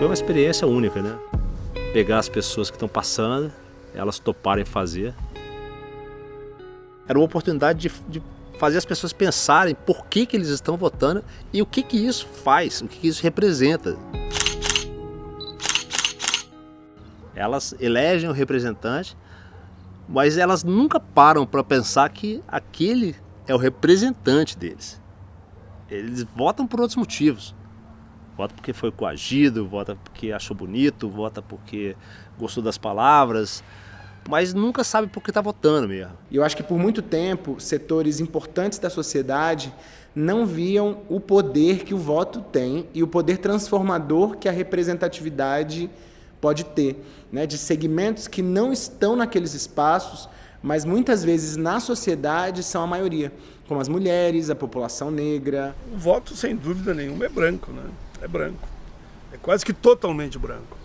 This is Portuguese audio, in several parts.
Foi uma experiência única, né? Pegar as pessoas que estão passando, elas toparem fazer. Era uma oportunidade de fazer as pessoas pensarem por que eles estão votando e o que isso faz, o que isso representa. Elas elegem o representante, mas elas nunca param para pensar que aquele é o representante deles. Eles votam por outros motivos. Vota porque foi coagido, vota porque achou bonito, vota porque gostou das palavras, mas nunca sabe por que está votando mesmo. E eu acho que por muito tempo, setores importantes da sociedade não viam o poder que o voto tem e o poder transformador que a representatividade pode ter, né? De segmentos que não estão naqueles espaços, mas muitas vezes na sociedade são a maioria, como as mulheres, a população negra. O voto, sem dúvida nenhuma, é branco, né? É branco. É quase que totalmente branco,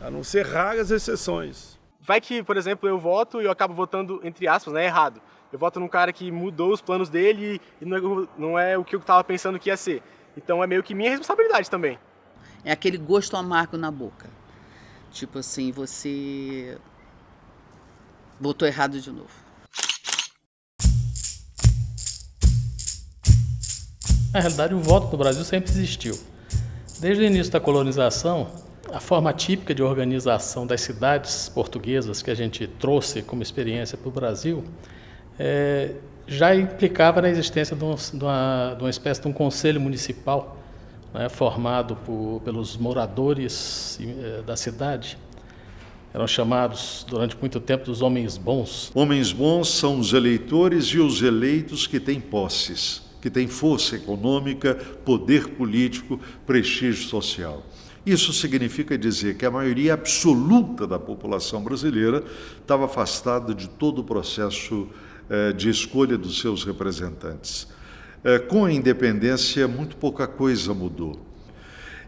a não ser raras exceções. Vai que, por exemplo, eu voto e eu acabo votando, entre aspas, né, errado. Eu voto num cara que mudou os planos dele e não é o que eu estava pensando que ia ser. Então é meio que minha responsabilidade também. É aquele gosto amargo na boca. Tipo assim, você votou errado de novo. Na realidade, o voto no Brasil sempre existiu. Desde o início da colonização, a forma típica de organização das cidades portuguesas que a gente trouxe como experiência para o Brasil já implicava na existência de uma espécie de um conselho municipal, né, formado pelos moradores da cidade. Eram chamados durante muito tempo dos homens bons. Homens bons são os eleitores e os eleitos que têm posses, que têm força econômica, poder político, prestígio social. Isso significa dizer que a maioria absoluta da população brasileira estava afastada de todo o processo de escolha dos seus representantes. Com a independência, muito pouca coisa mudou.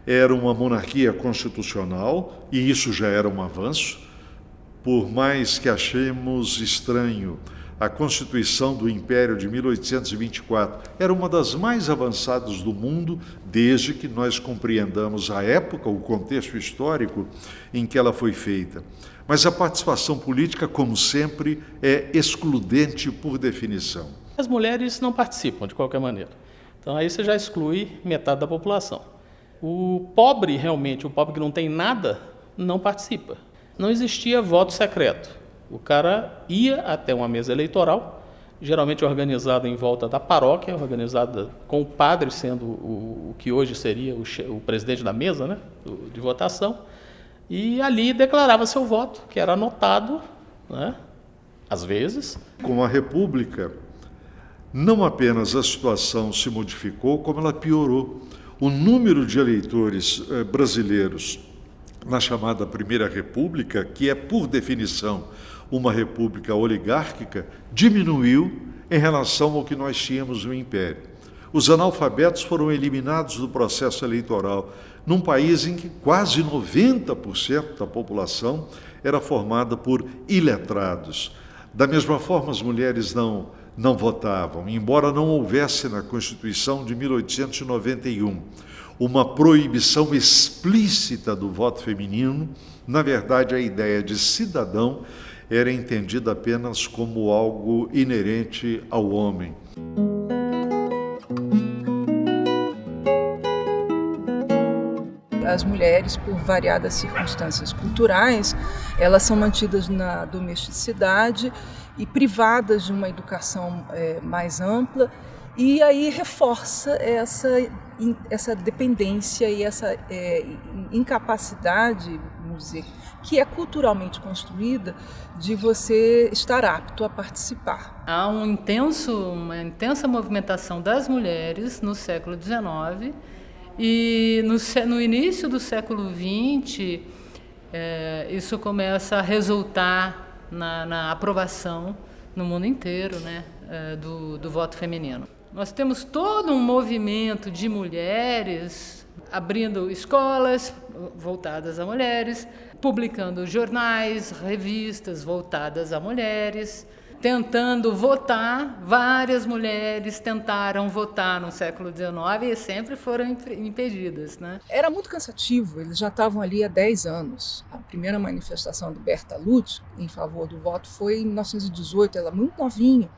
Era uma monarquia constitucional, e isso já era um avanço. Por mais que achemos estranho, a Constituição do Império de 1824 era uma das mais avançadas do mundo, desde que nós compreendamos a época, o contexto histórico em que ela foi feita. Mas a participação política, como sempre, é excludente por definição. As mulheres não participam de qualquer maneira. Então aí você já exclui metade da população. O pobre, realmente, o pobre que não tem nada, não participa. Não existia voto secreto. O cara ia até uma mesa eleitoral, geralmente organizada em volta da paróquia, organizada com o padre sendo o que hoje seria o presidente da mesa, né, de votação, e ali declarava seu voto, que era anotado, né, às vezes. Com a República, não apenas a situação se modificou, como ela piorou. O número de eleitores brasileiros na chamada Primeira República, que é, por definição, uma república oligárquica, diminuiu em relação ao que nós tínhamos no Império. Os analfabetos foram eliminados do processo eleitoral, num país em que quase 90% da população era formada por iletrados. Da mesma forma, as mulheres não votavam, embora não houvesse na Constituição de 1891 uma proibição explícita do voto feminino. Na verdade, a ideia de cidadão era entendida apenas como algo inerente ao homem. As mulheres, por variadas circunstâncias culturais, elas são mantidas na domesticidade e privadas de uma educação mais ampla, e aí reforça essa dependência e essa incapacidade, vamos dizer, que é culturalmente construída, de você estar apto a participar. Há uma intensa movimentação das mulheres no século XIX, e no início do século XX, isso começa a resultar na aprovação no mundo inteiro, né, do voto feminino. Nós temos todo um movimento de mulheres abrindo escolas voltadas a mulheres, publicando jornais, revistas voltadas a mulheres, tentando votar. Várias mulheres tentaram votar no século XIX e sempre foram impedidas, né? Era muito cansativo, eles já estavam ali há 10 anos. A primeira manifestação do Bertalucci em favor do voto foi em 1918, ela muito novinha.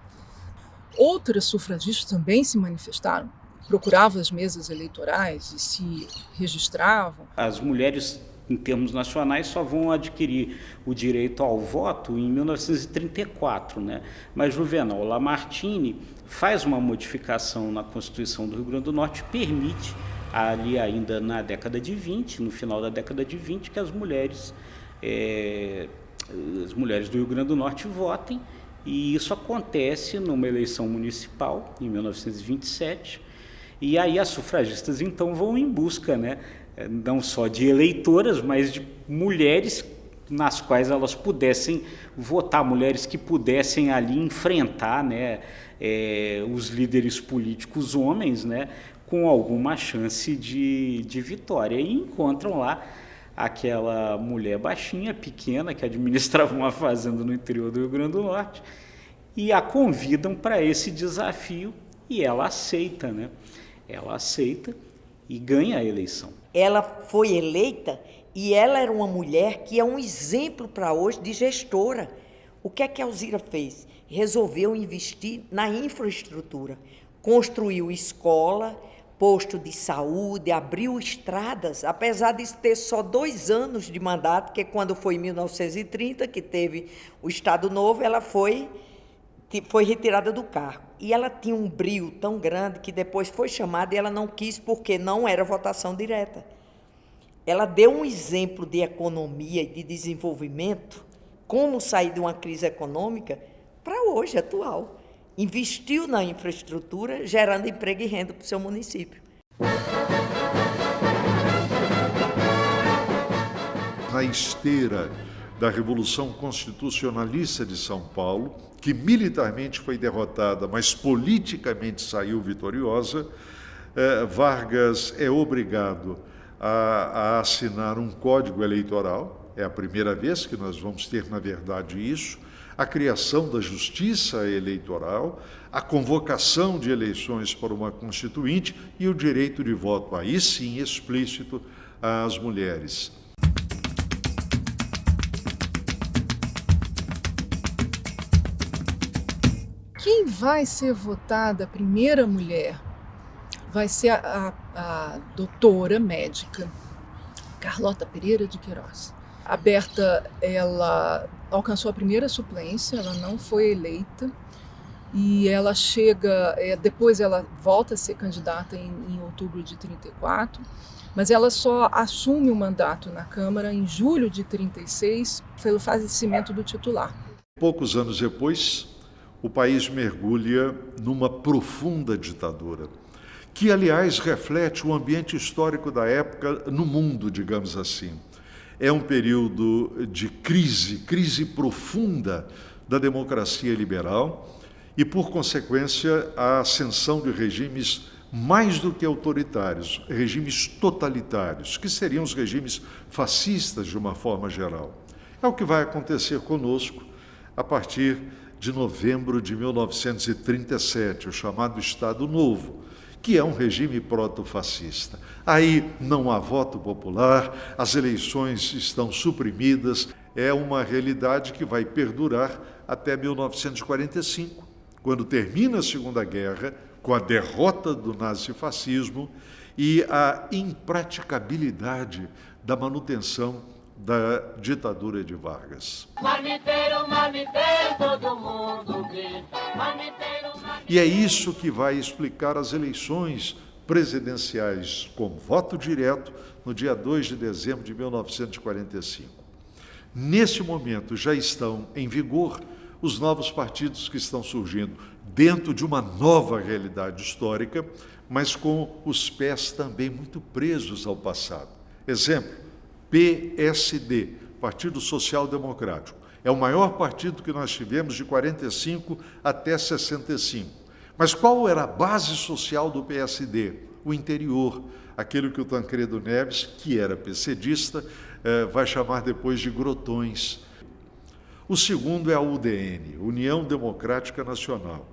Outras sufragistas também se manifestaram, procuravam as mesas eleitorais e se registravam. As mulheres, em termos nacionais, só vão adquirir o direito ao voto em 1934, né? Mas Juvenal Lamartine faz uma modificação na Constituição do Rio Grande do Norte, permite, ali ainda na década de 20, no final da década de 20, que as mulheres do Rio Grande do Norte votem, e isso acontece numa eleição municipal, em 1927, e aí as sufragistas, então, vão em busca, né, não só de eleitoras, mas de mulheres nas quais elas pudessem votar, mulheres que pudessem ali enfrentar, né, os líderes políticos homens, né, com alguma chance de vitória. E encontram lá aquela mulher baixinha, pequena, que administrava uma fazenda no interior do Rio Grande do Norte, e a convidam para esse desafio, e ela aceita, né? Ela aceita e ganha a eleição. Ela foi eleita e ela era uma mulher que é um exemplo para hoje de gestora. O que é que a Alzira fez? Resolveu investir na infraestrutura, construiu escola, posto de saúde, abriu estradas, apesar de ter só 2 anos de mandato, que quando foi em 1930, que teve o Estado Novo, ela foi retirada do cargo. E ela tinha um brio tão grande que depois foi chamada e ela não quis porque não era votação direta. Ela deu um exemplo de economia e de desenvolvimento, como sair de uma crise econômica para hoje, atual. Investiu na infraestrutura, gerando emprego e renda para o seu município. Na esteira da Revolução Constitucionalista de São Paulo, que militarmente foi derrotada, mas politicamente saiu vitoriosa, Vargas é obrigado a assinar um código eleitoral. É a primeira vez que nós vamos ter, na verdade, isso. A criação da justiça eleitoral, a convocação de eleições para uma constituinte e o direito de voto, aí sim explícito, às mulheres. Quem vai ser votada a primeira mulher vai ser a doutora médica Carlota Pereira de Queiroz. A Berta, ela alcançou a primeira suplência, ela não foi eleita e ela chega, depois ela volta a ser candidata em outubro de 34, mas ela só assume o mandato na Câmara em julho de 36 pelo falecimento do titular. Poucos anos depois, o país mergulha numa profunda ditadura, que, aliás, reflete o ambiente histórico da época no mundo, digamos assim. É um período de crise profunda da democracia liberal e, por consequência, a ascensão de regimes mais do que autoritários, regimes totalitários, que seriam os regimes fascistas de uma forma geral. É o que vai acontecer conosco a partir de novembro de 1937, o chamado Estado Novo, que é um regime proto-fascista. Aí não há voto popular, as eleições estão suprimidas, é uma realidade que vai perdurar até 1945, quando termina a Segunda Guerra, com a derrota do nazifascismo e a impraticabilidade da manutenção da ditadura de Vargas. Marmiteiro, marmiteiro, todo mundo grita. Marmiteiro, marmiteiro. E é isso que vai explicar as eleições presidenciais com voto direto no dia 2 de dezembro de 1945. Nesse momento já estão em vigor os novos partidos que estão surgindo dentro de uma nova realidade histórica, mas com os pés também muito presos ao passado. Exemplo, PSD, Partido Social Democrático. É o maior partido que nós tivemos de 45 até 65. Mas qual era a base social do PSD? O interior, aquele que o Tancredo Neves, que era PCdista, vai chamar depois de grotões. O segundo é a UDN, União Democrática Nacional.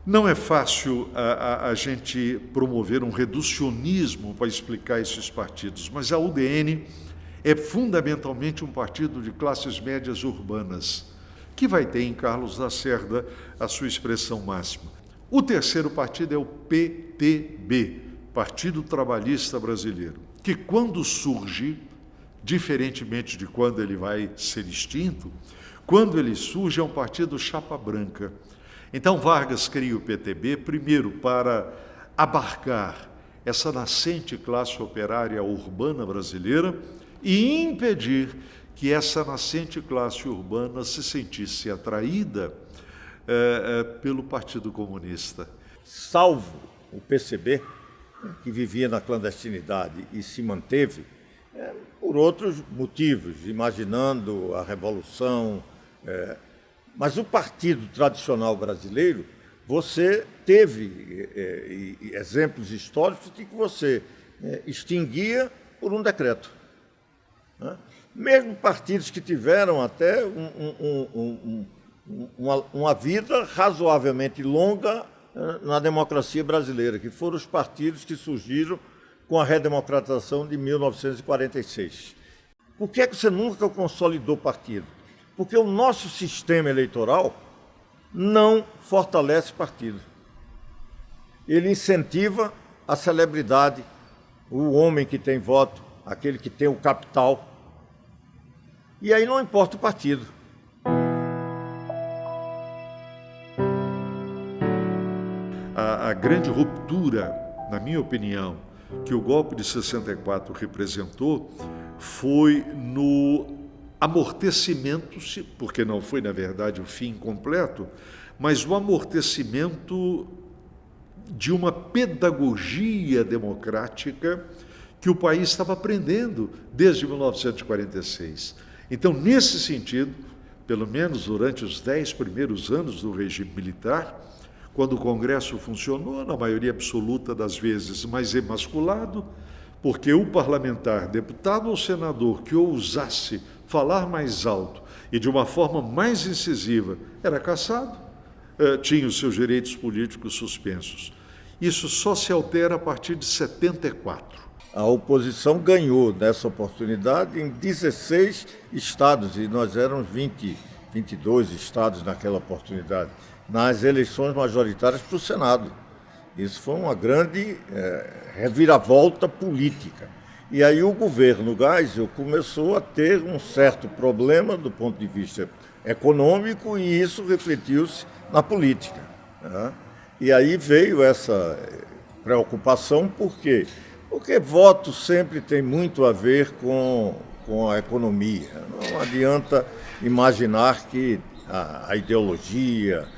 Não é fácil a gente promover um reducionismo para explicar esses partidos, mas a UDN é fundamentalmente um partido de classes médias urbanas, que vai ter em Carlos Lacerda a sua expressão máxima. O terceiro partido é o PTB, Partido Trabalhista Brasileiro, que quando surge, diferentemente de quando ele vai ser extinto, quando ele surge é um partido chapa branca. Então Vargas cria o PTB, primeiro para abarcar essa nascente classe operária urbana brasileira e impedir que essa nascente classe urbana se sentisse atraída pelo Partido Comunista. Salvo o PCB, que vivia na clandestinidade e se manteve, por outros motivos, imaginando a Revolução. Mas o partido tradicional brasileiro, você teve exemplos históricos de que você extinguia por um decreto. Né? Mesmo partidos que tiveram até uma vida razoavelmente longa na democracia brasileira, que foram os partidos que surgiram com a redemocratização de 1946. Por que é que você nunca consolidou partido? Porque o nosso sistema eleitoral não fortalece partido. Ele incentiva a celebridade, o homem que tem voto, aquele que tem o capital. E aí não importa o partido. A grande ruptura, na minha opinião, que o golpe de 64 representou foi no amortecimento, porque não foi, na verdade, o fim completo, mas o amortecimento de uma pedagogia democrática que o país estava aprendendo desde 1946. Então, nesse sentido, pelo menos durante os 10 primeiros anos do regime militar, quando o Congresso funcionou, na maioria absoluta das vezes, mais emasculado, porque o parlamentar, deputado ou senador, que ousasse falar mais alto e de uma forma mais incisiva, era cassado, tinha os seus direitos políticos suspensos. Isso só se altera a partir de 74. A oposição ganhou nessa oportunidade em 16 estados, e nós éramos 22 estados naquela oportunidade, nas eleições majoritárias para o Senado. Isso foi uma grande reviravolta política. E aí o governo Geisel começou a ter um certo problema do ponto de vista econômico e isso refletiu-se na política. Né? E aí veio essa preocupação, por quê? Porque voto sempre tem muito a ver com a economia. Não adianta imaginar que a ideologia,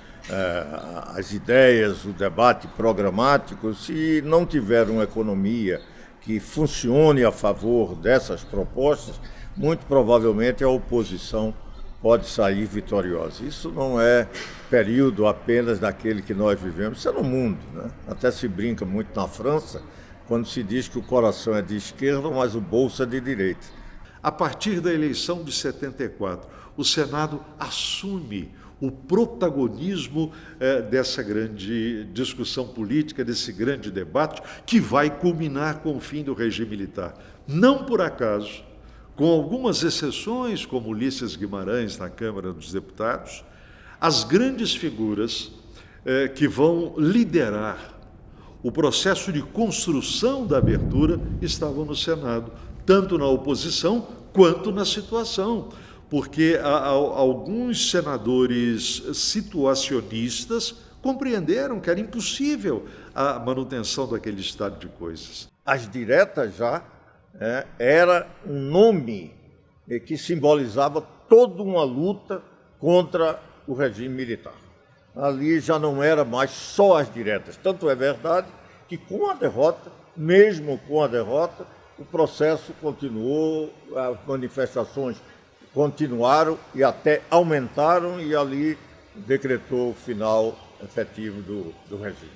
as ideias, o debate programático, se não tiver uma economia que funcione a favor dessas propostas, muito provavelmente a oposição pode sair vitoriosa. Isso não é período apenas daquele que nós vivemos, isso é no mundo. Né? Até se brinca muito na França, quando se diz que o coração é de esquerda, mas o bolso é de direita. A partir da eleição de 74, o Senado assume o protagonismo dessa grande discussão política, desse grande debate, que vai culminar com o fim do regime militar. Não por acaso, com algumas exceções, como Ulisses Guimarães na Câmara dos Deputados, as grandes figuras que vão liderar o processo de construção da abertura estavam no Senado, tanto na oposição quanto na situação, porque alguns senadores situacionistas compreenderam que era impossível a manutenção daquele estado de coisas. As diretas já era um nome que simbolizava toda uma luta contra o regime militar. Ali já não era mais só as diretas. Tanto é verdade que com a derrota, mesmo com a derrota, o processo continuou, as manifestações continuaram e até aumentaram e ali decretou o final efetivo do regime.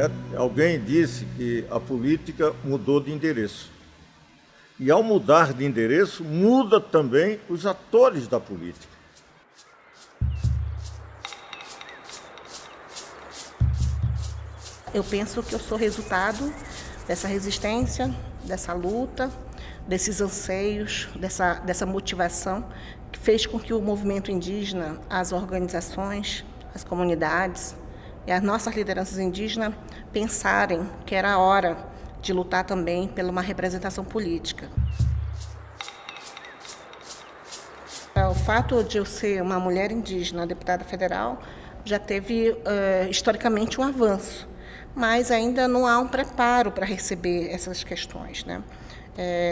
né? Alguém disse que a política mudou de endereço. E ao mudar de endereço, muda também os atores da política. Eu penso que eu sou resultado dessa resistência, dessa luta, desses anseios, dessa motivação que fez com que o movimento indígena, as organizações, as comunidades e as nossas lideranças indígenas pensarem que era a hora de lutar também por uma representação política. O fato de eu ser uma mulher indígena, deputada federal, já teve historicamente um avanço, mas ainda não há um preparo para receber essas questões, né?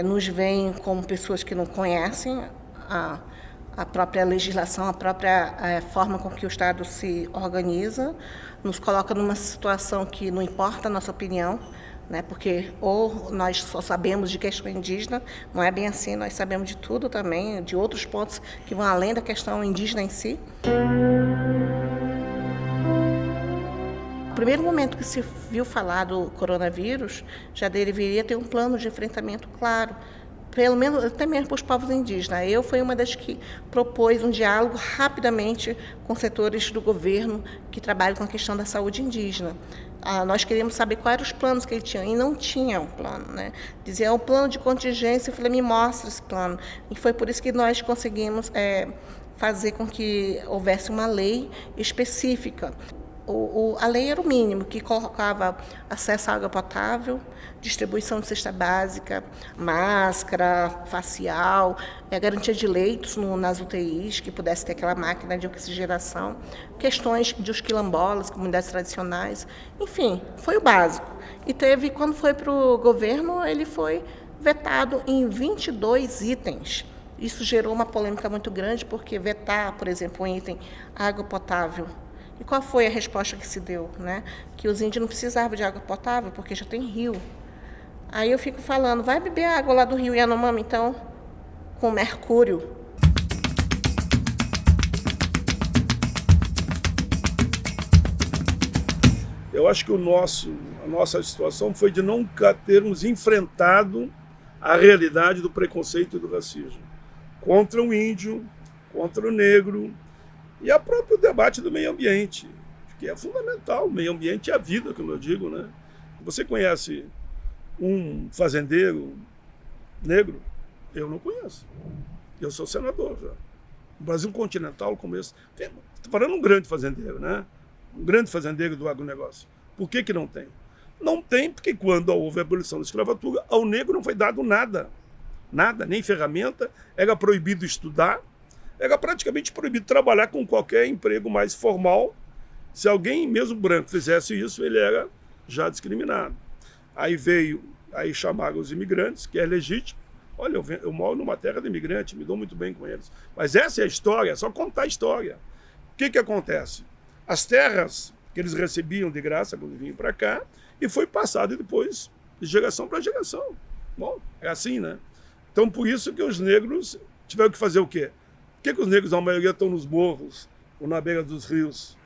Nos veem como pessoas que não conhecem a própria legislação, a própria forma com que o Estado se organiza, nos coloca numa situação que não importa a nossa opinião, né? Porque ou nós só sabemos de questão indígena, não é bem assim, nós sabemos de tudo também, de outros pontos que vão além da questão indígena em si. No primeiro momento que se viu falar do coronavírus, já deveria ter um plano de enfrentamento claro, pelo menos até mesmo para os povos indígenas. Eu fui uma das que propôs um diálogo rapidamente com setores do governo que trabalham com a questão da saúde indígena. Nós queríamos saber quais eram os planos que ele tinha, e não tinha um plano, né? Dizia, um plano de contingência, eu falei, me mostra esse plano. E foi por isso que nós conseguimos fazer com que houvesse uma lei específica. A lei era o mínimo, que colocava acesso à água potável, distribuição de cesta básica, máscara facial, a garantia de leitos nas UTIs, que pudesse ter aquela máquina de oxigenação, questões dos quilombolas, comunidades tradicionais, enfim, foi o básico. E quando foi para o governo, ele foi vetado em 22 itens. Isso gerou uma polêmica muito grande, porque vetar, por exemplo, um item, água potável. E qual foi a resposta que se deu, né? Que os índios não precisavam de água potável, porque já tem rio. Aí eu fico falando, vai beber água lá do rio Yanomami, então, com mercúrio. Eu acho que a nossa situação foi de nunca termos enfrentado a realidade do preconceito e do racismo. Contra o índio, contra o negro, e o próprio debate do meio ambiente, que é fundamental. O meio ambiente é a vida, como eu digo, né? Você conhece um fazendeiro negro? Eu não conheço. Eu sou senador já. No Brasil continental, começo. Estou falando um grande fazendeiro, né? Um grande fazendeiro do agronegócio. Por que não tem? Não tem porque quando houve a abolição da escravatura, ao negro não foi dado nada. Nada, nem ferramenta. Era proibido estudar. Era praticamente proibido trabalhar com qualquer emprego mais formal. Se alguém, mesmo branco, fizesse isso, ele era já discriminado. Aí chamaram os imigrantes, que é legítimo. Olha, eu moro numa terra de imigrante, me dou muito bem com eles. Mas essa é a história, é só contar a história. O que acontece? As terras que eles recebiam de graça quando vinham para cá, e foi passado depois de geração para geração. Bom, é assim, né? Então, por isso que os negros tiveram que fazer o quê? Por que os negros, a maioria, estão nos morros ou na beira dos rios?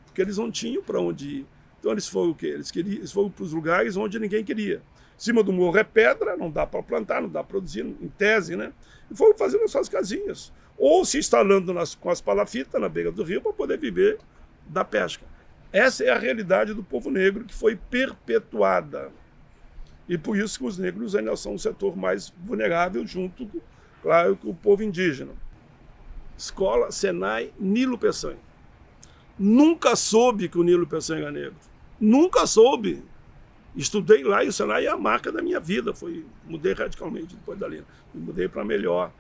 Porque eles não tinham para onde ir. Então eles foram o quê? Eles foram para os lugares onde ninguém queria. Em cima do morro é pedra, não dá para plantar, não dá para produzir, em tese, né? E foram fazendo as suas casinhas. Ou se instalando com as palafitas na beira do rio para poder viver da pesca. Essa é a realidade do povo negro que foi perpetuada. E por isso que os negros ainda são o setor mais vulnerável junto, claro, com o povo indígena. Escola Senai Nilo Peçanha. Nunca soube que o Nilo Peçanha era negro. Nunca soube. Estudei lá e o Senai é a marca da minha vida. Mudei radicalmente depois dali. Mudei para melhor.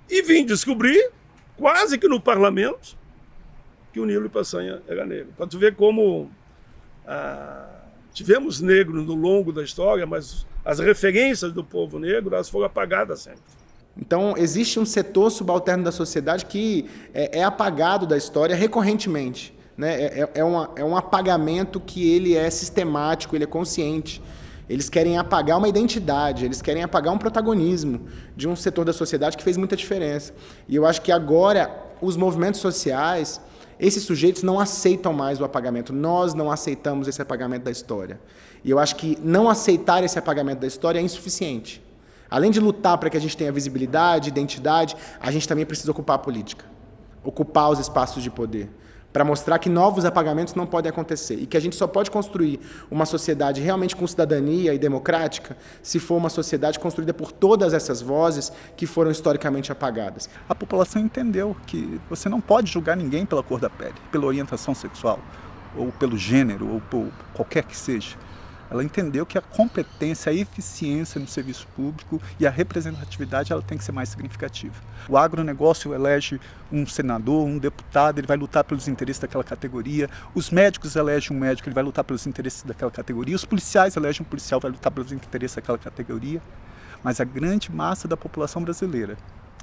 E vim descobrir, quase que no parlamento, que o Nilo Peçanha era negro. Para tu ver como tivemos negros no longo da história, mas as referências do povo negro elas foram apagadas sempre. Então, existe um setor subalterno da sociedade que é apagado da história recorrentemente. Né? É um apagamento que ele é sistemático, ele é consciente. Eles querem apagar uma identidade, eles querem apagar um protagonismo de um setor da sociedade que fez muita diferença. E eu acho que agora os movimentos sociais esses sujeitos não aceitam mais o apagamento. Nós não aceitamos esse apagamento da história. E eu acho que não aceitar esse apagamento da história é insuficiente. Além de lutar para que a gente tenha visibilidade, identidade, a gente também precisa ocupar a política, ocupar os espaços de poder, para mostrar que novos apagamentos não podem acontecer e que a gente só pode construir uma sociedade realmente com cidadania e democrática se for uma sociedade construída por todas essas vozes que foram historicamente apagadas. A população entendeu que você não pode julgar ninguém pela cor da pele, pela orientação sexual, ou pelo gênero, ou por qualquer que seja. Ela entendeu que a competência, a eficiência no serviço público e a representatividade ela tem que ser mais significativa. O agronegócio elege um senador, um deputado, ele vai lutar pelos interesses daquela categoria. Os médicos elegem um médico, ele vai lutar pelos interesses daquela categoria. Os policiais elegem um policial, vai lutar pelos interesses daquela categoria. Mas a grande massa da população brasileira,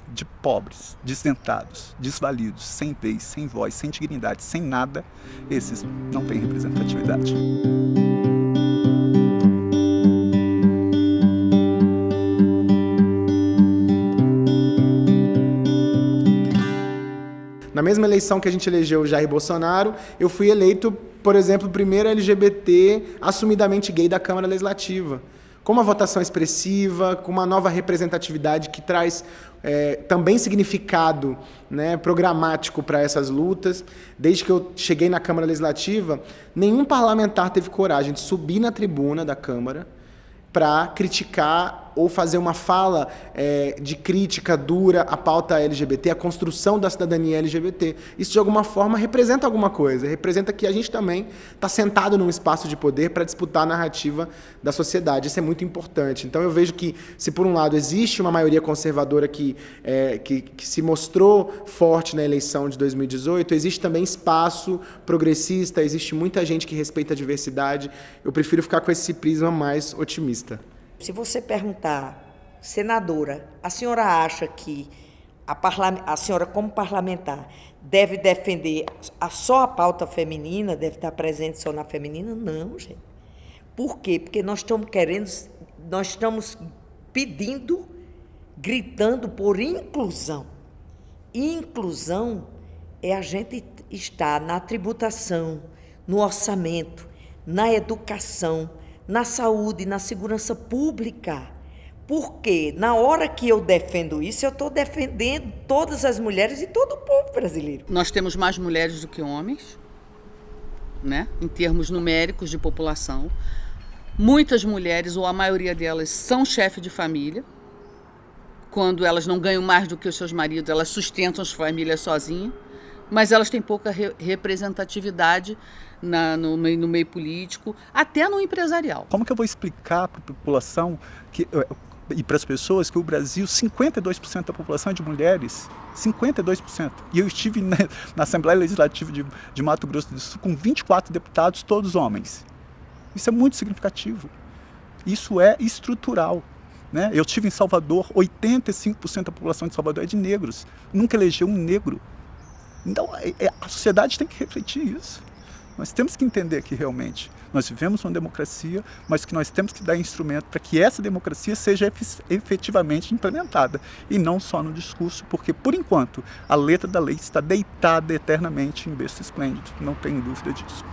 de pobres, desdentados, desvalidos, sem vez, sem voz, sem dignidade, sem nada, esses não têm representatividade. Na mesma eleição que a gente elegeu o Jair Bolsonaro, eu fui eleito, por exemplo, o primeiro LGBT assumidamente gay da Câmara Legislativa. Com uma votação expressiva, com uma nova representatividade que traz também significado, né, programático para essas lutas. Desde que eu cheguei na Câmara Legislativa, nenhum parlamentar teve coragem de subir na tribuna da Câmara para criticar ou fazer uma fala de crítica dura à pauta LGBT, à construção da cidadania LGBT. Isso, de alguma forma, representa alguma coisa, representa que a gente também está sentado num espaço de poder para disputar a narrativa da sociedade. Isso é muito importante. Então, eu vejo que, se por um lado existe uma maioria conservadora que se mostrou forte na eleição de 2018, existe também espaço progressista, existe muita gente que respeita a diversidade. Eu prefiro ficar com esse prisma mais otimista. Se você perguntar, senadora, a senhora acha que a senhora, como parlamentar, deve defender só a pauta feminina, deve estar presente só na feminina? Não, gente. Por quê? Porque nós estamos pedindo, gritando por inclusão. Inclusão é a gente estar na tributação, no orçamento, na educação, na saúde, na segurança pública. Porque na hora que eu defendo isso, eu estou defendendo todas as mulheres e todo o povo brasileiro. Nós temos mais mulheres do que homens, né? Em termos numéricos de população. Muitas mulheres, ou a maioria delas, são chefes de família. Quando elas não ganham mais do que os seus maridos, elas sustentam as famílias sozinhas. Mas elas têm pouca representatividade no meio político, até no empresarial. Como que eu vou explicar para a população e para as pessoas que o Brasil, 52% da população é de mulheres? 52%. E eu estive na Assembleia Legislativa de Mato Grosso do Sul com 24 deputados, todos homens. Isso é muito significativo. Isso é estrutural. Né? Eu estive em Salvador, 85% da população de Salvador é de negros. Nunca elegeu um negro. Então, a sociedade tem que refletir isso. Nós temos que entender que realmente nós vivemos uma democracia, mas que nós temos que dar instrumento para que essa democracia seja efetivamente implementada e não só no discurso, porque, por enquanto, a letra da lei está deitada eternamente em berço esplêndido. Não tenho dúvida disso.